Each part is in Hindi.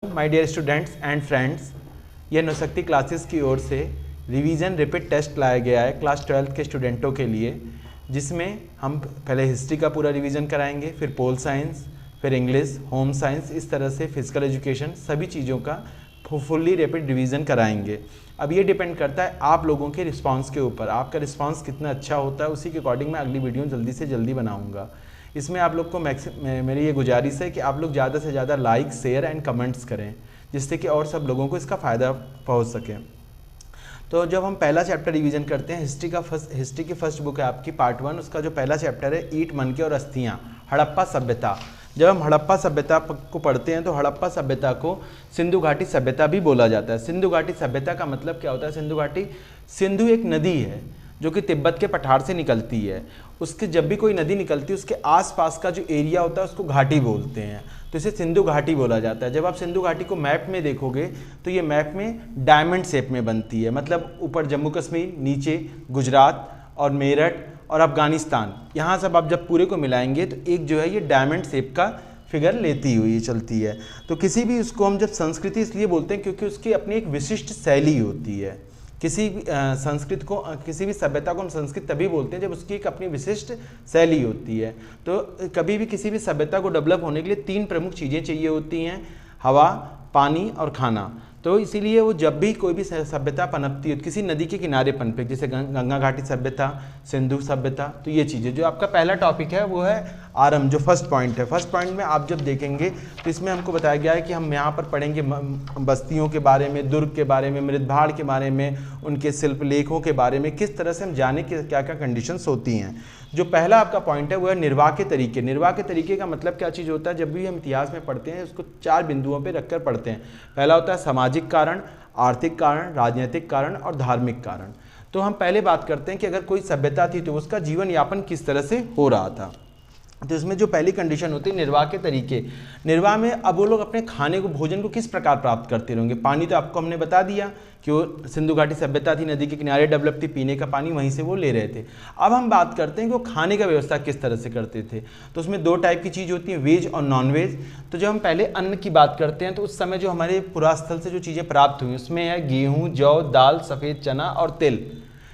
My dear students and friends, यह नौशक्ति क्लासेस की ओर से रिवीजन रिपीट टेस्ट लाया गया है क्लास 12th के स्टूडेंटों के लिए, जिसमें हम पहले हिस्ट्री का पूरा रिवीजन कराएंगे, फिर पोल साइंस, फिर इंग्लिश, होम साइंस, इस तरह से फिजिकल एजुकेशन सभी चीज़ों का फुल्ली रिपीट रिवीजन कराएंगे। अब ये डिपेंड करता है आप लोगों के रिस्पांस के ऊपर, आपका रिस्पांस कितना अच्छा होता है उसी के अकॉर्डिंग मैं अगली वीडियो जल्दी से जल्दी बनाऊँगा। इसमें आप लोग को मेरी ये गुजारिश है कि आप लोग ज़्यादा से ज़्यादा लाइक, शेयर एंड कमेंट्स करें, जिससे कि और सब लोगों को इसका फ़ायदा पहुंच सके। तो जब हम पहला चैप्टर रिवीजन करते हैं, हिस्ट्री की फर्स्ट बुक है आपकी पार्ट 1, उसका जो पहला चैप्टर है ईंट, मनके और अस्थियाँ, हड़प्पा सभ्यता। जब हम हड़प्पा सभ्यता को पढ़ते हैं तो हड़प्पा सभ्यता को सिंधु घाटी सभ्यता भी बोला जाता है। सिंधु घाटी सभ्यता का मतलब क्या होता है? सिंधु घाटी, सिंधु एक नदी है जो कि तिब्बत के पठार से निकलती है। उसके जब भी कोई नदी निकलती है उसके आसपास का जो एरिया होता है उसको घाटी बोलते हैं, तो इसे सिंधु घाटी बोला जाता है। जब आप सिंधु घाटी को मैप में देखोगे तो ये मैप में डायमंड शेप में बनती है, मतलब ऊपर जम्मू कश्मीर, नीचे गुजरात और मेरठ और अफगानिस्तान, यहाँ सब आप जब पूरे को मिलाएंगे तो एक जो है ये डायमंड शेप का फिगर लेती हुई चलती है। तो किसी भी उसको हम जब संस्कृति इसलिए बोलते हैं क्योंकि उसकी अपनी एक विशिष्ट शैली होती है। किसी भी संस्कृत को, किसी भी सभ्यता को हम संस्कृत तभी बोलते हैं जब उसकी एक अपनी विशिष्ट शैली होती है। तो कभी भी किसी भी सभ्यता को डेवलप होने के लिए 3 प्रमुख चीज़ें चाहिए होती हैं, हवा, पानी और खाना। तो इसीलिए वो जब भी कोई भी सभ्यता पनपती है किसी नदी के किनारे पनपे, जैसे गंगा घाटी सभ्यता, सिंधु सभ्यता, तो ये चीज़ें। जो आपका पहला टॉपिक है वो है आरंभ, जो फर्स्ट पॉइंट है। फर्स्ट पॉइंट में आप जब देखेंगे तो इसमें हमको बताया गया है कि हम यहाँ पर पढ़ेंगे बस्तियों के बारे में, दुर्ग के बारे में, मृदभाड़ के बारे में, उनके शिल्पलेखों के बारे में, किस तरह से हम जाने कि क्या क्या कंडीशंस होती हैं। जो पहला आपका पॉइंट है वो है निर्वाह के तरीके। निर्वाह के तरीके का मतलब क्या चीज़ होता है? जब भी हम इतिहास में पढ़ते हैं उसको 4 बिंदुओं पे रखकर पढ़ते हैं। पहला होता है सामाजिक कारण, आर्थिक कारण, राजनीतिक कारण और धार्मिक कारण। तो हम पहले बात करते हैं कि अगर कोई सभ्यता थी तो उसका जीवन यापन किस तरह से हो रहा था। तो इसमें जो पहली कंडीशन होती है निर्वाह के तरीके। निर्वाह में अब वो लोग अपने खाने को, भोजन को किस प्रकार प्राप्त करते रहेंगे। पानी तो आपको हमने बता दिया कि वो सिंधु घाटी सभ्यता थी, नदी के किनारे डेवलप थी, पीने का पानी वहीं से वो ले रहे थे। अब हम बात करते हैं कि वो खाने का व्यवस्था किस तरह से करते थे। तो उसमें 2 टाइप की चीज़ होती है, वेज और नॉन वेज। तो जब हम पहले अन्न की बात करते हैं तो उस समय जो हमारे पुरास्थल से जो चीज़ें प्राप्त हुई उसमें है गेहूँ, जौ, दाल, सफ़ेद चना और तिल।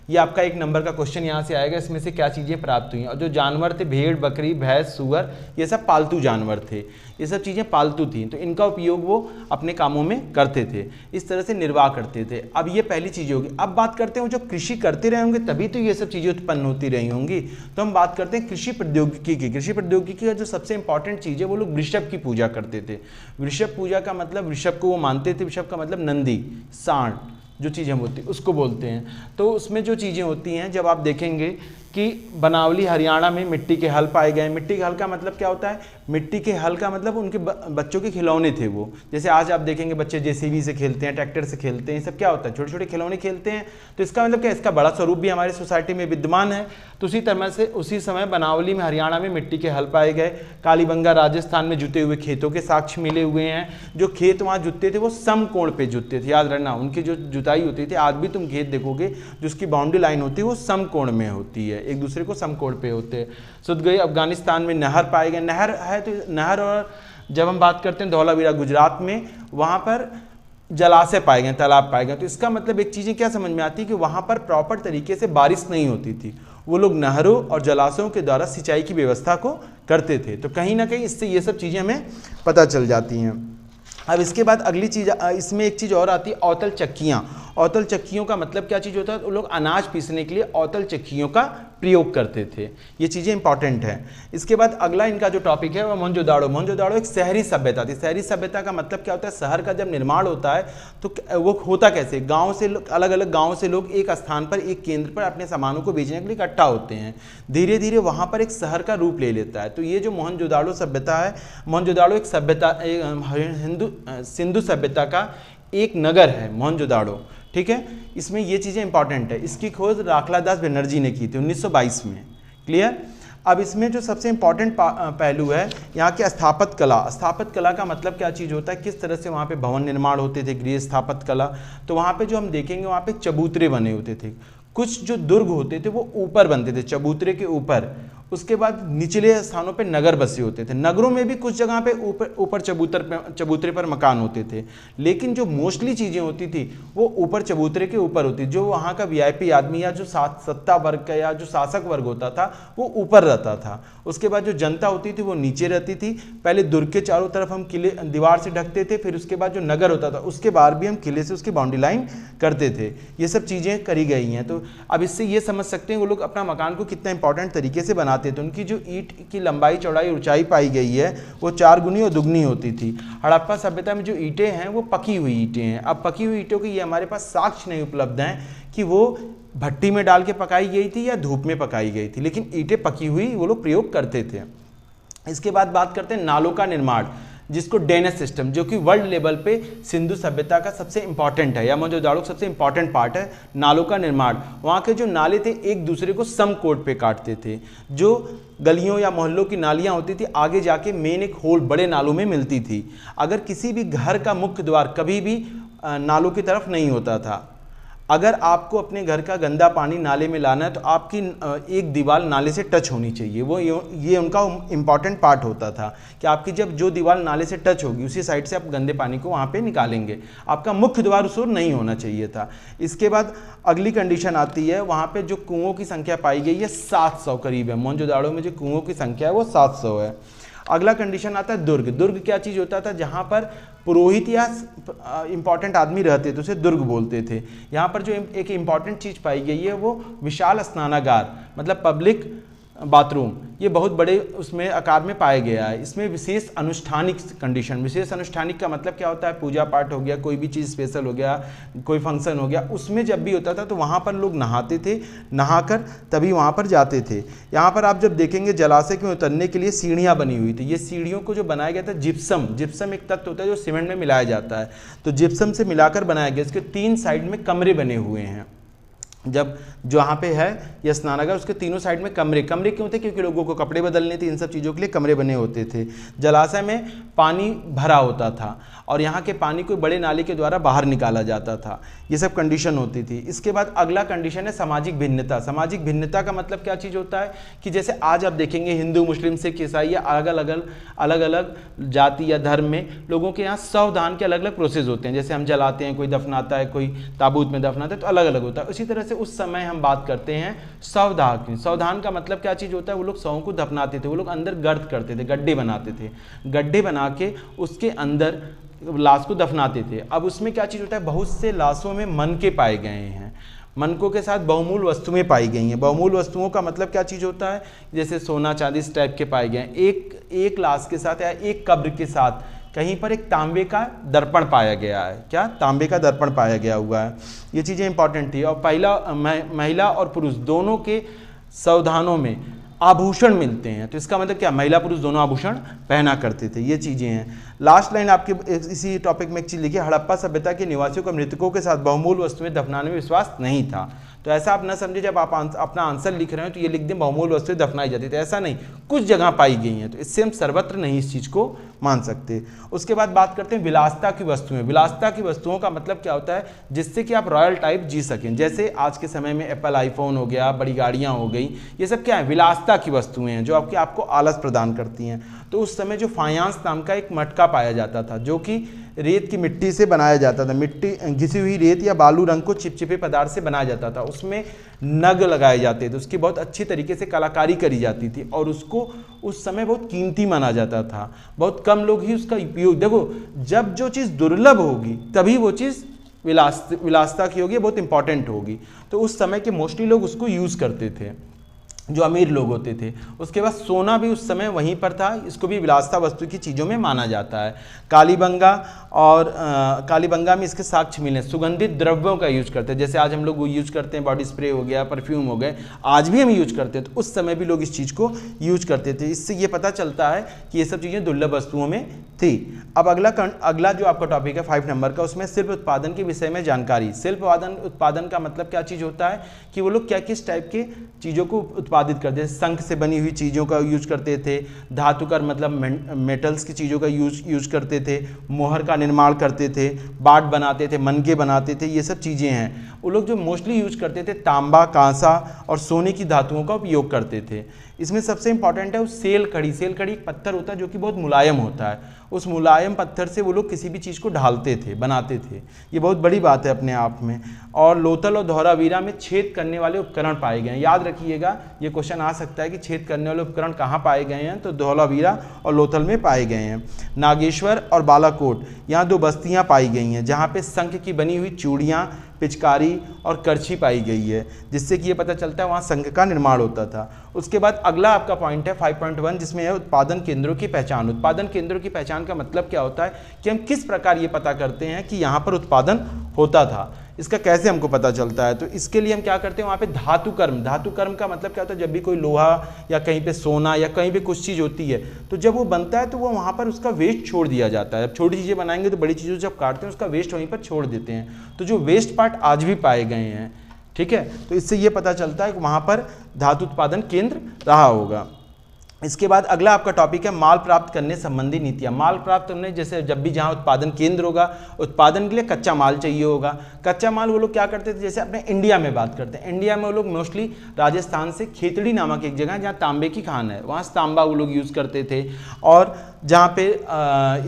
ये आपका 1 नंबर का क्वेश्चन यहाँ से आएगा, इसमें से क्या चीज़ें प्राप्त हुई। और जो जानवर थे, भेड़, बकरी, भैंस, सूअर, ये सब पालतू जानवर थे, ये सब चीज़ें पालतू थी, तो इनका उपयोग वो अपने कामों में करते थे। इस तरह से निर्वाह करते थे। अब ये पहली चीज़ होगी। अब बात करते हैं जो कृषि करते रहे होंगे तभी तो ये सब चीज़ें उत्पन्न होती रही होंगी। तो हम बात करते हैं कृषि प्रौद्योगिकी की। कृषि प्रौद्योगिकी का जो सबसे इंपॉर्टेंट चीज़ है वो लोग वृषभ की पूजा करते थे। वृषभ पूजा का मतलब, वृषभ को वो मानते थे, वृषभ का मतलब नंदी, सांड, जो चीज़ें होती उसको बोलते हैं। तो उसमें जो चीज़ें होती हैं, जब आप देखेंगे कि बनावली हरियाणा में मिट्टी के हल पाए गए। मिट्टी के हल का मतलब क्या होता है? मिट्टी के हल का मतलब उनके बच्चों के खिलौने थे वो। जैसे आज आप देखेंगे बच्चे जेसीबी से खेलते हैं, ट्रैक्टर से खेलते हैं, सब क्या होता है? छोटे छोटे खिलौने खेलते हैं। तो इसका मतलब क्या? इसका बड़ा स्वरूप भी हमारी सोसाइटी में विद्यमान है। तो उसी तरह से उसी समय बनावली में हरियाणा में मिट्टी के हल पाए गए। कालीबंगा राजस्थान में जुते हुए खेतों के साक्ष्य मिले हुए हैं। जो खेत वहाँ जुतते थे वो समकोण पे जुतते थे, याद रखना। उनकी जो जुताई होती थी, आज भी तुम खेत देखोगे जो उसकी बाउंड्री लाइन होती है वो समकोण में होती है, एक दूसरे को समकोण पे होते हैं। सुध गई अफगानिस्तान में नहर पाए गए। नहर है तो नहर, और जब हम बात करते हैं धौलावीरा गुजरात में, वहाँ पर जलाशय पाए गए, तालाब पाए गए। तो इसका मतलब एक चीज़ें क्या समझ में आती है कि वहाँ पर प्रॉपर तरीके से बारिश नहीं होती थी, वो लोग नहरों और जलाशयों के द्वारा सिंचाई की व्यवस्था को करते थे। तो कहीं ना कहीं इससे ये सब चीज़ें हमें पता चल जाती हैं। अब इसके बाद अगली चीज़, इसमें एक चीज़ और आती है, औतल चक्कियाँ। औतल चक्कियों का मतलब क्या चीज़ होता है? तो लोग अनाज पीसने के लिए औतल चक्कियों का प्रयोग करते थे। ये चीज़ें इंपॉर्टेंट हैं। इसके बाद अगला इनका जो टॉपिक है वो मोहनजोदाड़ो। मोहनजोदाड़ो एक शहरी सभ्यता थी। शहरी सभ्यता का मतलब क्या होता है? शहर का जब निर्माण होता है तो वो होता कैसे? गाँव से लोग, अलग अलग गाँव से लोग एक स्थान पर, एक केंद्र पर अपने सामानों को बेचने के लिए इकट्ठा होते हैं। धीरे धीरे वहाँ पर एक शहर का रूप ले लेता है। तो ये जो मोहनजोदाड़ो सभ्यता है, मोहनजोदाड़ो एक सभ्यता, सिंधु सभ्यता का एक नगर है मोहनजोदाड़ो, ठीक है। इसमें ये चीज़ें इंपॉर्टेंट है। इसकी खोज राखलादास बनर्जी ने की थी 1922 में, क्लियर। अब इसमें जो सबसे इंपॉर्टेंट पहलू है यहाँ की स्थापत्य कला। स्थापत्य कला का मतलब क्या चीज़ होता है? किस तरह से वहाँ पे भवन निर्माण होते थे, गृह स्थापत्य कला। तो वहाँ पे जो हम देखेंगे वहाँ पे चबूतरे बने होते थे। कुछ जो दुर्ग होते थे वो ऊपर बनते थे, चबूतरे के ऊपर। उसके बाद निचले स्थानों पे नगर बसे होते थे। नगरों में भी कुछ जगह पे ऊपर चबूतरे पर मकान होते थे, लेकिन जो मोस्टली चीज़ें होती थी वो ऊपर चबूतरे के ऊपर होती। जो वहाँ का वीआईपी आदमी या जो सत्ता वर्ग का या जो शासक वर्ग होता था वो ऊपर रहता था। उसके बाद जो जनता होती थी वो नीचे रहती थी। पहले दुर्ग के चारों तरफ हम किले दीवार से ढकते थे, फिर उसके बाद जो नगर होता था उसके बाहर भी हम किले से उसकी बाउंड्री लाइन करते थे। ये सब चीज़ें करी गई हैं। तो अब इससे ये समझ सकते हैं वो लोग अपना मकान को कितना इंपॉर्टेंट तरीके से बनाते थे। उनकी जो ईंट की लंबाई चौड़ाई ऊंचाई पाई गई है वो 4 गुनी और दुगनी होती थी। हड़प्पा सभ्यता में जो ईंटें हैं वो पकी हुई ईंटें हैं। अब पकी हुई ईंटों के ये हमारे पास साक्ष्य नहीं उपलब्ध हैं कि वो भट्टी में डाल के पकाई गई थी या धूप में पकाई गई थी, लेकिन ईंटें पकी हुई वो लोग प्रयोग करते थे। इसके बाद बात करते हैं नालों का निर्माण, जिसको ड्रेनेज सिस्टम, जो कि वर्ल्ड लेवल पे सिंधु सभ्यता का सबसे इंपॉर्टेंट है या मोहनजोदड़ो का सबसे इंपॉर्टेंट पार्ट है नालों का निर्माण। वहाँ के जो नाले थे एक दूसरे को समकोण पे काटते थे। जो गलियों या मोहल्लों की नालियाँ होती थी आगे जाके मेन एक होल बड़े नालों में मिलती थी। अगर किसी भी घर का मुख्य द्वार कभी भी नालों की तरफ नहीं होता था। अगर आपको अपने घर का गंदा पानी नाले में लाना है तो आपकी एक दीवार नाले से टच होनी चाहिए। वो ये उनका इम्पॉर्टेंट पार्ट होता था कि आपकी जब जो दीवार नाले से टच होगी उसी साइड से आप गंदे पानी को वहाँ पे निकालेंगे। आपका मुख्य द्वार उस ओर नहीं होना चाहिए था। इसके बाद अगली कंडीशन आती है, वहाँ पे जो कुओं की संख्या पाई गई है 700 करीब है। मोहनजोदड़ो में जो कुओं की संख्या है वो 700 है। अगला कंडीशन आता है दुर्ग। दुर्ग क्या चीज़ होता था, जहाँ पर पुरोहित या इम्पॉर्टेंट आदमी रहते थे उसे दुर्ग बोलते थे। यहाँ पर जो एक इम्पॉर्टेंट चीज़ पाई गई है वो विशाल स्नानागार, मतलब पब्लिक बाथरूम, ये बहुत बड़े उसमें आकार में पाया गया है। इसमें विशेष अनुष्ठानिक कंडीशन, विशेष अनुष्ठानिक का मतलब क्या होता है, पूजा पाठ हो गया, कोई भी चीज़ स्पेशल हो गया, कोई फंक्शन हो गया, उसमें जब भी होता था तो वहाँ पर लोग नहाते थे, नहाकर तभी वहाँ पर जाते थे। यहाँ पर आप जब देखेंगे जलाशय में उतरने के लिए सीढ़ियाँ बनी हुई थी। ये सीढ़ियों को जो बनाया गया था जिप्सम एक तत्व होता है जो सीमेंट में मिलाया जाता है, तो जिप्सम से मिलाकर बनाया गया। इसके 3 साइड में कमरे बने हुए हैं। जब जहाँ पे है यह स्नानागार उसके तीनों साइड में कमरे क्यों थे, क्योंकि लोगों को कपड़े बदलने थे, इन सब चीज़ों के लिए कमरे बने होते थे। जलाशय में पानी भरा होता था और यहाँ के पानी को बड़े नाले के द्वारा बाहर निकाला जाता था। ये सब कंडीशन होती थी। इसके बाद अगला कंडीशन है सामाजिक भिन्नता। सामाजिक भिन्नता का मतलब क्या चीज़ होता है कि जैसे आज आप देखेंगे हिंदू, मुस्लिम, सिख, ईसाई या अलग अलग जाति या धर्म में लोगों के यहाँ शवदान के अलग अलग प्रोसेस होते हैं। जैसे हम जलाते हैं, कोई दफनाता है, कोई ताबूत में दफनाता है, तो अलग अलग होता है। उसी तरह से उस समय हम बात करते हैं शवदाह की। शवदान का मतलब क्या चीज़ होता है, वो लोग शवों को दफनाते थे, वो लोग अंदर गर्त करते थे, गड्ढे बनाते थे, गड्ढे बना के उसके अंदर लाश को दफनाते थे। अब उसमें क्या चीज़ होता है, बहुत से लाशों में मनके पाए गए हैं, मनकों के साथ बहुमूल्य वस्तुएं पाई गई हैं। बहुमूल्य वस्तुओं का मतलब क्या चीज़ होता है, जैसे सोना चांदी इस टाइप के पाए गए हैं। एक लाश के साथ या एक कब्र के साथ कहीं पर एक तांबे का दर्पण पाया गया है। क्या, तांबे का दर्पण पाया गया हुआ है। ये चीज़ें इंपॉर्टेंट थी। और महिला और पुरुष दोनों के शवदानों में आभूषण मिलते हैं, तो इसका मतलब क्या, महिला पुरुष दोनों आभूषण पहना करते थे। ये चीज़ें हैं। लास्ट लाइन आपके इसी टॉपिक में एक चीज़ लिखिए, हड़प्पा सभ्यता के निवासियों को मृतकों के साथ बहुमूल्य वस्तुएं दफनाने में विश्वास नहीं था। तो ऐसा आप न समझे जब आप अपना आंसर लिख रहे हो तो ये लिख दें बहुमूल्य वस्तुएं दफनाई जाती थी, ऐसा नहीं, कुछ जगह पाई गई हैं। तो इससे हम सर्वत्र नहीं इस चीज़ को मान सकते। उसके बाद बात करते हैं विलासता की वस्तुएं। विलासता की वस्तुओं का मतलब क्या होता है, जिससे कि आप रॉयल टाइप जी सकें। जैसे आज के समय में एप्पल आईफोन हो गया, बड़ी गाड़ियाँ हो गई, ये सब क्या है, विलासता की वस्तुएं हैं जो आपको आलस प्रदान करती हैं। तो उस समय जो फायांस नाम का एक मटका पाया जाता था जो कि रेत की मिट्टी से बनाया जाता था, मिट्टी घिसी हुई रेत या बालू रंग को चिपचिपे पदार्थ से बनाया जाता था, उसमें नग लगाए जाते थे, उसकी बहुत अच्छी तरीके से कलाकारी करी जाती थी और उसको उस समय बहुत कीमती माना जाता था। बहुत कम लोग ही उसका उपयोग, देखो जब जो चीज़ दुर्लभ होगी तभी वो चीज़ विलासता की होगी, बहुत इंपॉर्टेंट होगी। तो उस समय के मोस्टली लोग उसको यूज़ करते थे, जो अमीर लोग होते थे। उसके बाद सोना भी उस समय वहीं पर था, इसको भी विलासता वस्तु की चीज़ों में माना जाता है। कालीबंगा और कालीबंगा में इसके साक्ष्य मिले। सुगंधित द्रव्यों का यूज करते हैं, जैसे आज हम लोग यूज करते हैं, बॉडी स्प्रे हो गया, परफ्यूम हो गए, आज भी हम यूज करते हैं, तो उस समय भी लोग इस चीज़ को यूज करते थे। इससे ये पता चलता है कि ये सब चीज़ें दुर्लभ वस्तुओं में थी। अब अगला जो आपका टॉपिक है 5 नंबर का, उसमें शिल्प उत्पादन के विषय में जानकारी। शिल्प उत्पादन का मतलब क्या चीज़ होता है कि वो लोग क्या किस टाइप के चीज़ों को उत्पादित करते थे। शंख से बनी हुई चीज़ों का यूज करते थे, धातुकर मतलब मेटल्स की चीज़ों का यूज करते थे, मोहर का निर्माण करते थे, बाट बनाते थे, मनके बनाते थे, ये सब चीज़ें हैं। वो लोग जो मोस्टली यूज करते थे तांबा, कांसा और सोने की धातुओं का उपयोग करते थे। इसमें सबसे इंपॉर्टेंट है वो सेल खड़ी। सेल खड़ी एक पत्थर होता है जो कि बहुत मुलायम होता है, उस मुलायम पत्थर से वो लोग किसी भी चीज़ को ढालते थे, बनाते थे। ये बहुत बड़ी बात है अपने आप में। और लोथल और धौलावीरा में छेद करने वाले उपकरण पाए गए हैं। याद रखिएगा, ये क्वेश्चन आ सकता है कि छेद करने वाले उपकरण कहाँ पाए गए हैं, तो धौलावीरा और लोथल में पाए गए हैं। नागेश्वर और बालाकोट, यहाँ 2 बस्तियाँ पाई गई हैं जहाँ पे शंख की बनी हुई चूड़ियाँ, पिचकारी और करछी पाई गई है, जिससे कि ये पता चलता है वहाँ शंख का निर्माण होता था। उसके बाद अगला आपका पॉइंट है 5.1, जिसमें है उत्पादन केंद्रों की पहचान। उत्पादन केंद्रों की पहचान का मतलब क्या होता है कि हम किस प्रकार ये पता करते हैं कि यहाँ पर उत्पादन होता था, इसका कैसे हमको पता चलता है। तो इसके लिए हम क्या करते हैं, वहाँ पे धातु कर्म। धातु कर्म का मतलब क्या होता है, जब भी कोई लोहा या कहीं पे सोना या कहीं पे कुछ चीज़ होती है तो जब वो बनता है तो वो वहाँ पर उसका वेस्ट छोड़ दिया जाता है। अब छोटी चीज़ें बनाएंगे तो बड़ी चीज़ों जब काटते हैं उसका वेस्ट वहीं पर छोड़ देते हैं। तो जो वेस्ट पार्ट आज भी पाए गए हैं, ठीक है, तो इससे ये पता चलता है कि वहाँ पर धातु उत्पादन केंद्र रहा होगा। इसके बाद अगला आपका टॉपिक है माल प्राप्त करने संबंधी नीतियाँ। माल प्राप्त करने, जैसे जब भी जहाँ उत्पादन केंद्र होगा, उत्पादन के लिए कच्चा माल चाहिए होगा। कच्चा माल वो लोग क्या करते थे, जैसे अपने इंडिया में बात करते हैं, इंडिया में वो लोग मोस्टली राजस्थान से खेतड़ी नामक एक जगह जहाँ तांबे की खान है, वहाँ तांबा वो लोग यूज़ करते थे। और जहाँ पे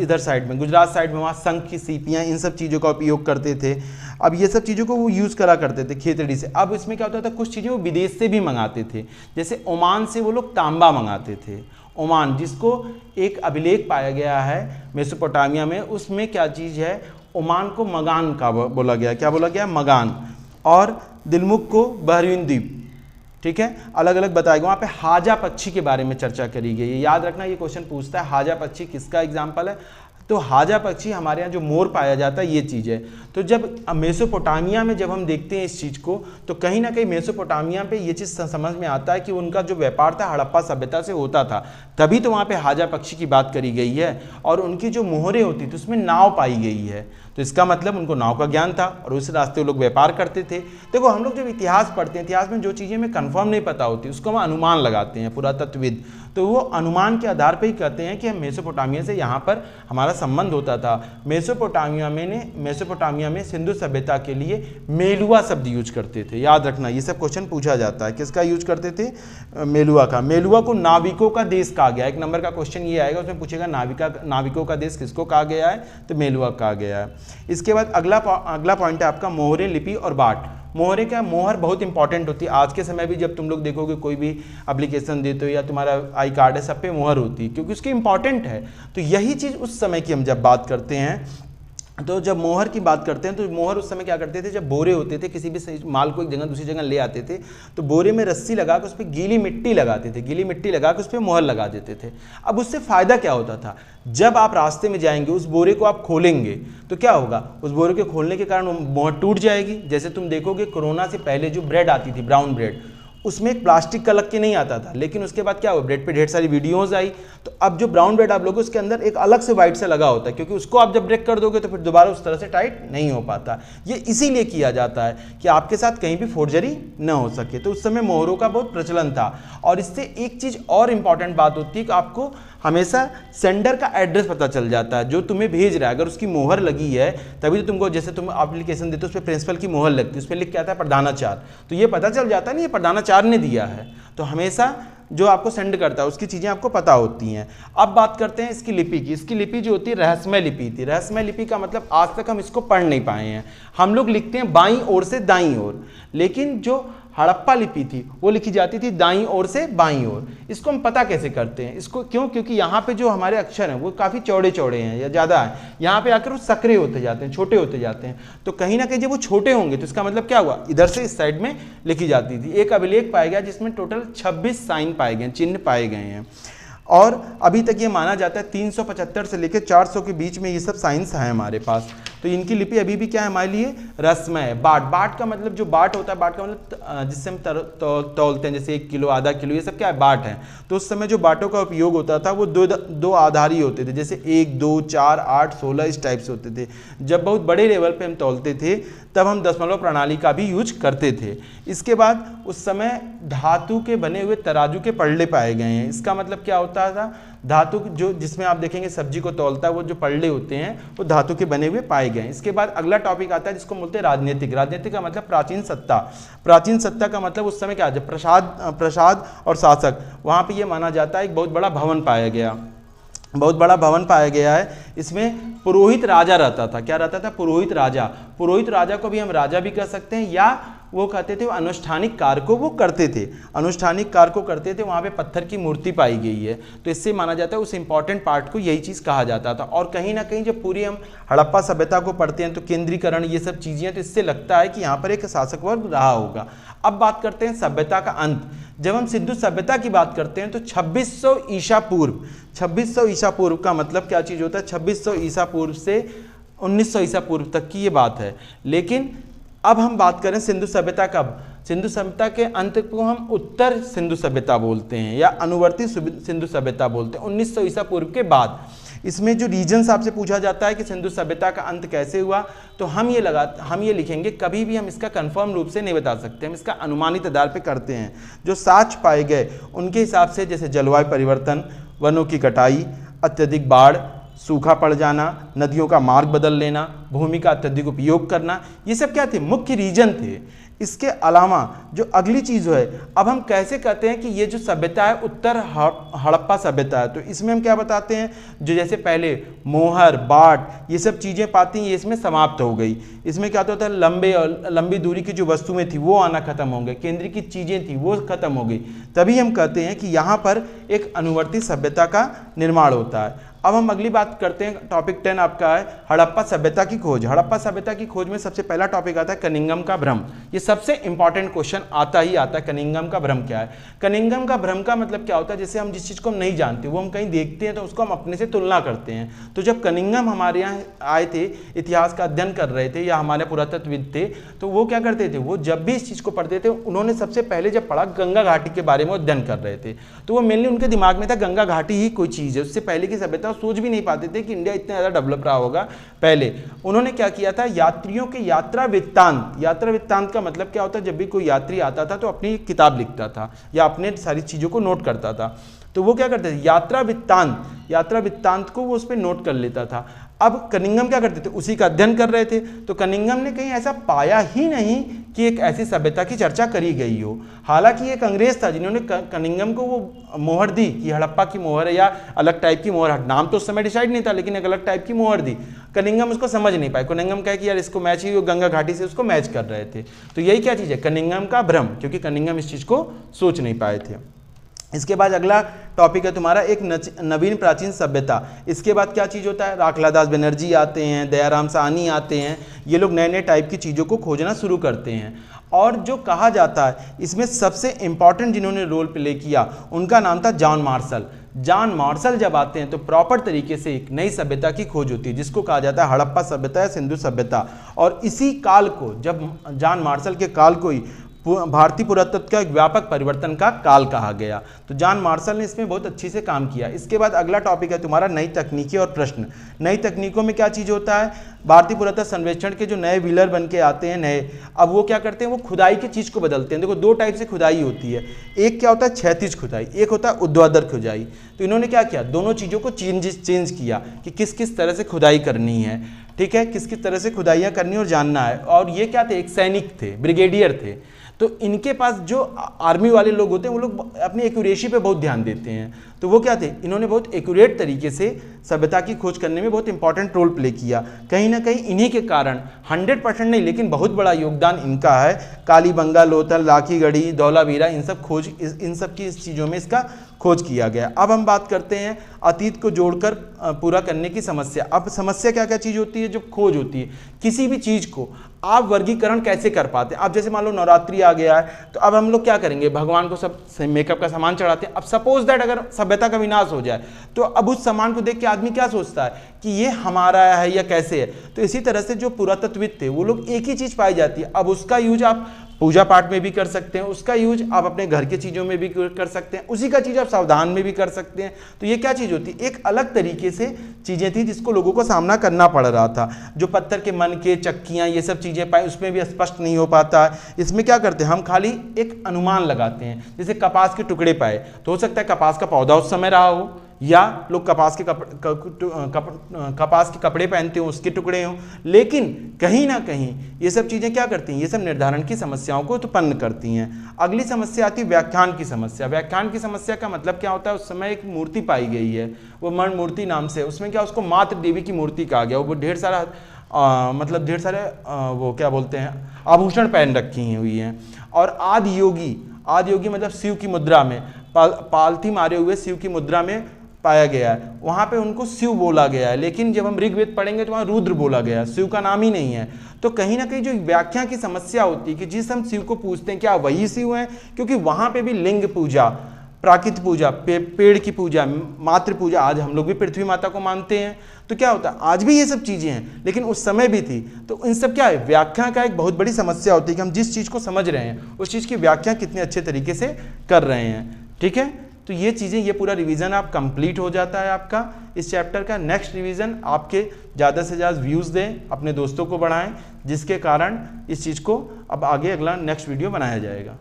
इधर साइड में गुजरात साइड में वहाँ शंख की सीपियाँ, इन सब चीज़ों का उपयोग करते थे। अब ये सब चीज़ों को वो यूज़ करा करते थे खेतड़ी से। अब इसमें क्या होता था, कुछ चीज़ें वो विदेश से भी मंगाते थे, जैसे ओमान से वो लोग तांबा मंगाते थे। ओमान, जिसको एक अभिलेख पाया गया है मेसोपोटामिया में, उसमें क्या चीज़ है, ओमान को मगान का बोला गया। क्या बोला गया, मगान। और दिलमुख को बहरीन द्वीप, ठीक है, अलग अलग बताया गया। वहाँ पे हाजा पक्षी के बारे में चर्चा करी गई है। याद रखना, ये क्वेश्चन पूछता है हाजा पक्षी किसका एग्जाम्पल है, तो हाजा पक्षी हमारे यहाँ जो मोर पाया जाता है, ये चीज़ है। तो जब मेसोपोटामिया में जब हम देखते हैं इस चीज़ को, तो कहीं ना कहीं मेसोपोटामिया पे ये चीज़ समझ में आता है कि उनका जो व्यापार था हड़प्पा सभ्यता से होता था, तभी तो वहाँ पे हाजा पक्षी की बात करी गई है। और उनकी जो मोहरें होती थी उसमें नाव पाई गई है, तो इसका मतलब उनको नाव का ज्ञान था और उस रास्ते वो लोग व्यापार करते थे। देखो, हम लोग जब इतिहास पढ़ते हैं, इतिहास में जो चीज़ें हमें कंफर्म नहीं पता होती उसको हम अनुमान लगाते हैं, पुरातत्वविद, तो वो अनुमान के आधार पर ही कहते हैं कि हम मेसोपोटामिया से यहाँ पर हमारा संबंध होता था। मेसोपोटामिया में सिंधु सभ्यता के लिए मेलुआ शब्द यूज करते थे। याद रखना, ये सब क्वेश्चन पूछा जाता है, किसका यूज करते थे, मेलुआ का। मेलुआ को नाविकों का देश कहा गया। 1 नंबर का क्वेश्चन ये आएगा, उसमें पूछेगा नाविकों का देश किसको कहा गया है, तो मेलुआ कहा गया है। इसके बाद अगला पॉइंट है आपका मोहरे, लिपि और बाट। मोहरे का, मोहर बहुत इंपॉर्टेंट होती है। आज के समय भी जब तुम लोग देखोगे कोई भी एप्लीकेशन देते हो या तुम्हारा आई कार्ड है, सब पे मोहर होती है, क्योंकि उसकी इंपॉर्टेंट है। तो यही चीज़ उस समय की हम जब बात करते हैं, तो जब मोहर की बात करते हैं, तो मोहर उस समय क्या करते थे, जब बोरे होते थे, किसी भी माल को एक जगह दूसरी जगह ले आते थे, तो बोरे में रस्सी लगा कर उस पर गीली मिट्टी लगाते थे, गीली मिट्टी लगा कर उस पर मोहर लगा देते थे। अब उससे फ़ायदा क्या होता था, जब आप रास्ते में जाएंगे उस बोरे को आप खोलेंगे तो क्या होगा, उस बोरे के खोलने के कारण मोहर टूट जाएगी। जैसे तुम देखोगे कोरोना से पहले जो ब्रेड आती थी, ब्राउन ब्रेड, उसमें एक प्लास्टिक का लग के नहीं आता था, लेकिन उसके बाद क्या हुआ, ब्रेड पे ढेर सारी वीडियोस आई, तो अब जो ब्राउन ब्रेड आप लोगों उसके अंदर एक अलग से वाइट से लगा होता है, क्योंकि उसको आप जब ब्रेक कर दोगे तो फिर दोबारा उस तरह से टाइट नहीं हो पाता। ये इसीलिए किया जाता है कि आपके साथ कहीं भी फोर्जरी न हो सके। तो उस समय मोहरों का बहुत प्रचलन था। और इससे एक चीज़ और इम्पॉर्टेंट बात होती है कि आपको हमेशा सेंडर का एड्रेस पता चल जाता है, जो तुम्हें भेज रहा है। अगर उसकी मोहर लगी है तभी तो तुमको, जैसे तुम एप्लीकेशन देते हो उस पर प्रिंसिपल की मोहर लगती है, उस पर लिख के आता है प्रधानाचार्य, तो ये पता चल जाता है ना ये प्रधानाचार्य ने दिया है। तो हमेशा जो आपको सेंड करता है उसकी चीज़ें आपको पता होती हैं। अब बात करते हैं इसकी लिपि की। इसकी लिपि जो होती है रहस्यमय लिपि थी। रहस्यमय लिपि का मतलब आज तक हम इसको पढ़ नहीं पाए हैं। हम लोग लिखते हैं बाईं ओर से दाईं ओर, लेकिन जो हड़प्पा लिपि थी वो लिखी जाती थी दाईं ओर से बाईं ओर। इसको हम पता कैसे करते हैं, इसको क्यों, क्योंकि यहाँ पे जो हमारे अक्षर हैं वो काफ़ी चौड़े चौड़े हैं या ज़्यादा है, यहाँ पे आकर वो सकरे होते जाते हैं, छोटे होते जाते हैं। तो कहीं ना कहीं जब वो छोटे होंगे तो इसका मतलब क्या हुआ, इधर से इस साइड में लिखी जाती थी। एक अभिलेख पाया गया जिसमें टोटल 26 साइन पाए गए, चिन्ह पाए गए हैं। और अभी तक ये माना जाता है 375 से लेकर 400 के बीच में ये सब साइंस है हमारे पास। तो इनकी लिपि अभी भी क्या है हमारे लिए, रस्मय है। बाट, बाट का मतलब जो बाट होता है, बाट का मतलब जिससे हम तौलते हैं, जैसे 1 किलो, आधा किलो, ये सब क्या है, बाट है। तो उस समय जो बाटों का उपयोग होता था वो दो आधारी होते थे, जैसे 1, 2, 4, 8, 16 इस टाइप से होते थे। जब बहुत बड़े लेवल पे हम तौलते थे तब हम दशमलव प्रणाली का भी यूज करते थे। इसके बाद उस समय धातु के बने हुए तराजू के पलड़े पाए गए हैं। इसका मतलब क्या होता था, धातु जो जिसमें आप देखेंगे सब्जी को तौलता है, वो जो पल्ले होते हैं वो धातु के बने हुए पाए गए हैं। इसके बाद अगला टॉपिक आता है जिसको बोलते हैं राजनीतिक। राजनीतिक का मतलब प्राचीन सत्ता। प्राचीन सत्ता का मतलब उस समय क्या है, प्रसाद और शासक, वहाँ पे ये माना जाता है एक बहुत बड़ा भवन पाया गया, बहुत बड़ा भवन पाया गया है। इसमें पुरोहित राजा रहता था। क्या रहता था? पुरोहित राजा। पुरोहित राजा को भी हम राजा भी कह सकते हैं, या वो कहते थे वो अनुष्ठानिक कार्य को वो करते थे, अनुष्ठानिक कार्य को करते थे। वहाँ पे पत्थर की मूर्ति पाई गई है, तो इससे माना जाता है उस इंपॉर्टेंट पार्ट को यही चीज़ कहा जाता था। और कहीं ना कहीं जब पूरी हम हड़प्पा सभ्यता को पढ़ते हैं तो केंद्रीकरण ये सब चीज़ें, तो इससे लगता है कि यहाँ पर एक शासक वर्ग रहा होगा। अब बात करते हैं सभ्यता का अंत। जब हम सिंधु सभ्यता की बात करते हैं तो 2600 ईसा पूर्व, 2600 ईसा पूर्व का मतलब क्या चीज़ होता है? 2600 ईसा पूर्व से 1900 ईसा पूर्व तक की ये बात है। लेकिन अब हम बात करें सिंधु सभ्यता कब? सिंधु सभ्यता के अंत को हम उत्तर सिंधु सभ्यता बोलते हैं या अनुवर्ती सिंधु सभ्यता बोलते हैं, 1900 ईसा पूर्व के बाद। इसमें जो रीजन्स आपसे पूछा जाता है कि सिंधु सभ्यता का अंत कैसे हुआ, तो हम ये लिखेंगे, कभी भी हम इसका कंफर्म रूप से नहीं बता सकते, हम इसका अनुमानित आधार पे करते हैं। जो साक्ष्य पाए गए उनके हिसाब से, जैसे जलवायु परिवर्तन, वनों की कटाई, अत्यधिक बाढ़, सूखा पड़ जाना, नदियों का मार्ग बदल लेना, भूमि का अत्यधिक उपयोग करना, ये सब क्या थे? मुख्य रीजन थे। इसके अलावा जो अगली चीज़ है, अब हम कैसे कहते हैं कि ये जो सभ्यता है उत्तर हड़प्पा सभ्यता है, तो इसमें हम क्या बताते हैं, जो जैसे पहले मोहर, बाट, ये सब चीज़ें पाती हैं, ये इसमें समाप्त हो गई। इसमें क्या होता है, लंबी दूरी की जो वस्तुएं थी वो आना खत्म हो गए, केंद्र की चीज़ें थी वो खत्म हो गई। तभी हम कहते हैं कि यहाँ पर एक अनुवर्ती सभ्यता का निर्माण होता है। अब हम अगली बात करते हैं, टॉपिक 10 आपका है हड़प्पा सभ्यता की खोज। हड़प्पा सभ्यता की खोज में सबसे पहला टॉपिक आता है कनिंघम का भ्रम। ये सबसे इंपॉर्टेंट क्वेश्चन आता ही आता है, कनिंघम का भ्रम क्या है? कनिंघम का भ्रम का मतलब क्या होता है? जैसे हम जिस चीज़ को हम नहीं जानते वो हम कहीं देखते हैं तो उसको हम अपने से तुलना करते हैं। तो जब कनिंघम हमारे यहाँ आए थे, इतिहास का अध्ययन कर रहे थे या हमारे पुरातत्वविद थे, तो वो क्या करते थे, वो जब भी इस चीज़ को पढ़ते थे, उन्होंने सबसे पहले जब पढ़ा गंगा घाटी के बारे में अध्ययन कर रहे थे, तो वो मेनली उनके दिमाग में था गंगा घाटी ही कोई चीज़ है, उससे पहले की सभ्यता सोच भी नहीं पाते थे कि इंडिया इतना ज़्यादा डेवलप रहा होगा पहले। उन्होंने क्या किया था, यात्रियों के यात्रा वृत्तांत। यात्रा वृत्तांत का मतलब क्या होता है? जब भी कोई यात्री आता था तो अपनी किताब लिखता था या अपने सारी चीज़ों को नोट करता था, तो वो क्या करते थे, यात्रा वृत्तांत को वो उस पर नोट कर लेता था। अब कनिंघम क्या करते थे, उसी का अध्ययन कर रहे थे, तो कनिंघम ने कहीं ऐसा पाया ही नहीं कि एक ऐसी सभ्यता की चर्चा करी गई हो। हालांकि एक अंग्रेज था जिन्होंने कनिंघम को वो मोहर दी कि हड़प्पा की मोहर है या अलग टाइप की मोहर, नाम तो उस समय डिसाइड नहीं था, लेकिन एक अलग टाइप की मोहर दी। कनिंघम उसको समझ नहीं पाए। कनिंघम कहे कि यार इसको मैच ही, वो गंगा घाटी से उसको मैच कर रहे थे। तो यही क्या चीज़ है, कनिंघम का भ्रम, क्योंकि कनिंघम इस चीज़ को सोच नहीं पाए थे। इसके बाद अगला टॉपिक है तुम्हारा एक नवीन प्राचीन सभ्यता। इसके बाद क्या चीज़ होता है, राखलादास बनर्जी आते हैं, दयाराम साहनी आते हैं, ये लोग नए नए टाइप की चीज़ों को खोजना शुरू करते हैं। और जो कहा जाता है इसमें सबसे इंपॉर्टेंट जिन्होंने रोल प्ले किया उनका नाम था जॉन मार्शल। जॉन मार्शल जब आते हैं तो प्रॉपर तरीके से एक नई सभ्यता की खोज होती है, जिसको कहा जाता है हड़प्पा सभ्यता या सिंधु सभ्यता। और इसी काल को, जब जॉन मार्शल के काल को ही भारतीय पुरातत्व का एक व्यापक परिवर्तन का काल कहा गया। तो जॉन मार्शल ने इसमें बहुत अच्छी से काम किया। इसके बाद अगला टॉपिक है तुम्हारा नई तकनीकें और प्रश्न। नई तकनीकों में क्या चीज़ होता है, भारतीय पुरातत्व सर्वेक्षण के जो नए व्हीलर बन के आते हैं नए, अब वो क्या करते हैं, वो खुदाई की चीज़ को बदलते हैं। देखो दो टाइप से खुदाई होती है, एक क्या होता है क्षैतिज खुदाई, एक होता है ऊर्ध्वाधर खुदाई। तो इन्होंने क्या किया, दोनों चीज़ों को चेंज किया कि किस किस तरह से खुदाई करनी है, ठीक है, किस किस तरह से खुदाइयाँ करनी और जानना है। और ये क्या थे, एक सैनिक थे, ब्रिगेडियर थे, तो इनके पास जो आर्मी वाले लोग होते हैं वो लोग अपनी एक्यूरेसी पे बहुत ध्यान देते हैं। तो वो क्या थे, इन्होंने बहुत एक्यूरेट तरीके से सभ्यता की खोज करने में बहुत इंपॉर्टेंट रोल प्ले किया। कहीं ना कहीं इन्हीं के कारण 100% नहीं लेकिन बहुत बड़ा योगदान इनका है। कालीबंगा, लोथल, लाखीगढ़ी, धौलावीरा, इन सब की इस चीज़ों में इसका खोज किया गया। अब हम बात करते हैं अतीत को जोड़कर पूरा करने की समस्या। अब समस्या क्या क्या चीज़ होती है, जो खोज होती है किसी भी चीज़ को आप वर्गीकरण कैसे कर पाते हैं। अब जैसे मान लो नवरात्रि आ गया है, तो अब हम लोग क्या करेंगे, भगवान को सब मेकअप का सामान चढ़ाते हैं। अब सपोज दैट अगर सभ्यता का विनाश हो जाए तो अब उस सामान को देख के आदमी क्या सोचता है कि ये हमारा है या कैसे है। तो इसी तरह से जो पुरातत्वविद थे वो लोग एक ही चीज़ पाई जाती है, अब उसका यूज आप पूजा पाठ में भी कर सकते हैं, उसका यूज आप अपने घर के चीज़ों में भी कर सकते हैं, उसी का चीज़ आप सावधान में भी कर सकते हैं। तो ये क्या चीज़ होती है, एक अलग तरीके से चीज़ें थी जिसको लोगों को सामना करना पड़ रहा था। जो पत्थर के मन के चक्कियाँ ये सब चीज़ें पाई उसमें भी स्पष्ट नहीं हो पाता है। इसमें क्या करते हैं, हम खाली एक अनुमान लगाते हैं। जैसे कपास के टुकड़े पाए तो हो सकता है कपास का पौधा उस समय रहा हो या लोग कपास के कपड़े पहनते हो, उसके टुकड़े हों, लेकिन कहीं ना कहीं ये सब चीज़ें क्या करती हैं, ये सब निर्धारण की समस्याओं को उत्पन्न करती हैं। अगली समस्या आती है व्याख्यान की समस्या। व्याख्यान की समस्या का मतलब क्या होता है, उस समय एक मूर्ति पाई गई है, वो मण मूर्ति नाम से, उसमें क्या उसको मातृ देवी की मूर्ति कहा गया, वो ढेर सारा मतलब ढेर सारे वो क्या बोलते हैं आभूषण पहन रखी हुई हैं। और आदि योगी मतलब शिव की मुद्रा में पालथी मारे हुए शिव की मुद्रा में पाया गया है, वहाँ पे उनको शिव बोला गया है, लेकिन जब हम ऋग्वेद पढ़ेंगे तो वहाँ रुद्र बोला गया है, शिव का नाम ही नहीं है। तो कहीं ना कहीं जो व्याख्या की समस्या होती है कि जिस हम शिव को पूछते हैं क्या वही शिव हैं, क्योंकि वहाँ पे भी लिंग पूजा, प्राकृत पूजा, पेड़ की पूजा, मातृ पूजा, आज हम लोग भी पृथ्वी माता को मानते हैं, तो क्या होता है आज भी ये सब चीज़ें हैं, लेकिन उस समय भी थी। तो इन सब क्या है, व्याख्या का एक बहुत बड़ी समस्या होती है कि हम जिस चीज़ को समझ रहे हैं उस चीज़ की व्याख्या कितने अच्छे तरीके से कर रहे हैं। ठीक है, तो ये चीज़ें, ये पूरा रिवीजन आप कंप्लीट हो जाता है आपका इस चैप्टर का। नेक्स्ट रिवीजन आपके ज़्यादा से ज़्यादा व्यूज़ दें, अपने दोस्तों को बढ़ाएं, जिसके कारण इस चीज़ को अब आगे अगला नेक्स्ट वीडियो बनाया जाएगा।